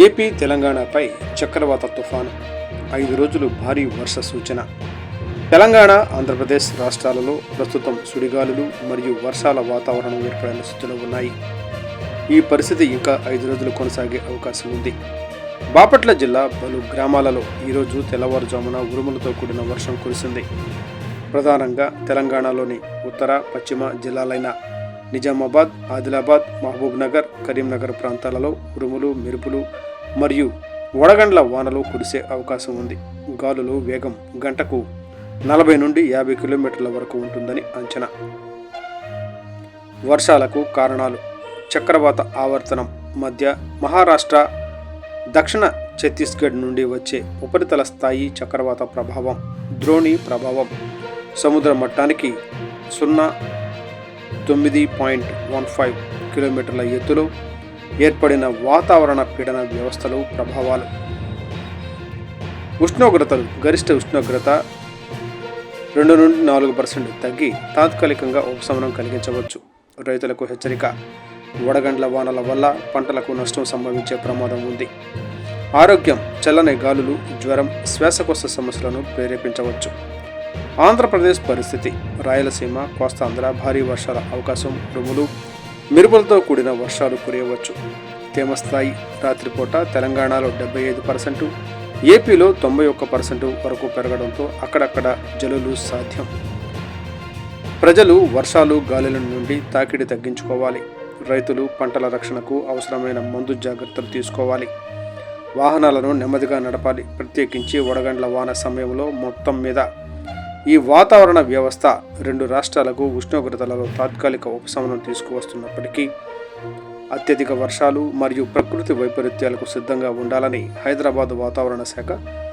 AP తెలంగాణపై చక్రవాత తుఫాను 5 రోజులు భారీ వర్ష సూచన. తెలంగాణ, ఆంధ్రప్రదేశ్ రాష్ట్రాలలో ప్రస్తుతం సుడిగాలులు మరియు వర్షాల వాతావరణం ఏర్పడిన స్థితిలో ఉన్నాయి. ఈ పరిస్థితి ఇంకా 5 రోజులు కొనసాగే అవకాశం ఉంది. బాపట్ల జిల్లా పలు గ్రామాలలో ఈరోజు తెల్లవారుజామున ఉరుములతో కూడిన వర్షం కురిసింది. ప్రధానంగా తెలంగాణలోని ఉత్తర, పశ్చిమ జిల్లాలైన నిజామాబాద్, ఆదిలాబాద్, మహబూబ్ నగర్, కరీంనగర్ ప్రాంతాలలో ఉరుములు, మెరుపులు మరియు వడగండ్ల వానలు కురిసే అవకాశం ఉంది. గాలులు వేగం గంటకు 40 నుండి 50 కిలోమీటర్ల వరకు ఉంటుందని అంచనా. వర్షాలకు కారణాలు: చక్రవాత ఆవర్తనం మధ్య మహారాష్ట్ర, దక్షిణ ఛత్తీస్గఢ్ నుండి వచ్చే ఉపరితల స్థాయి చక్రవాత ప్రభావం, ద్రోణి ప్రభావం, సముద్ర మట్టానికి 9.15 కిలోమీటర్ల ఎత్తులో ఏర్పడిన వాతావరణ పీడన వ్యవస్థలు ప్రభావాలు. ఉష్ణోగ్రతలు: గరిష్ట ఉష్ణోగ్రత 2 నుండి 4% తగ్గి తాత్కాలికంగా ఉపశమనం కలిగించవచ్చు. రైతులకు హెచ్చరిక: వడగండ్ల వానల వల్ల పంటలకు నష్టం సంభవించే ప్రమాదం ఉంది. ఆరోగ్యం: చల్లని గాలులు జ్వరం, శ్వాసకోశ సమస్యలను ప్రేరేపించవచ్చు. ఆంధ్రప్రదేశ్ పరిస్థితి: రాయలసీమ, కోస్తాంధ్ర భారీ వర్షాల అవకాశం, ఉరుములు, మెరుపులతో కూడిన వర్షాలు కురియవచ్చు. తేమ స్థాయి: రాత్రిపూట తెలంగాణలో 75%, ఏపీలో 91% వరకు పెరగడంతో అక్కడక్కడ జల్లులు సాధ్యం. ప్రజలు వర్షాలు, గాలుల నుండి తాకిడి తగ్గించుకోవాలి. రైతులు పంటల రక్షణకు అవసరమైన ముందు జాగ్రత్తలు తీసుకోవాలి. వాహనాలను నెమ్మదిగా నడపాలి. ప్రత్యేకించి వడగండ్ల వాన సమయంలో. మొత్తం మీద ఈ వాతావరణ వ్యవస్థ 2 రాష్ట్రాలకు ఉష్ణోగ్రతలలో తాత్కాలిక ఉపశమనం తీసుకువస్తున్నప్పటికీ అత్యధిక వర్షాలు మరియు ప్రకృతి వైపరీత్యాలకు సిద్ధంగా ఉండాలని హైదరాబాద్ వాతావరణ శాఖ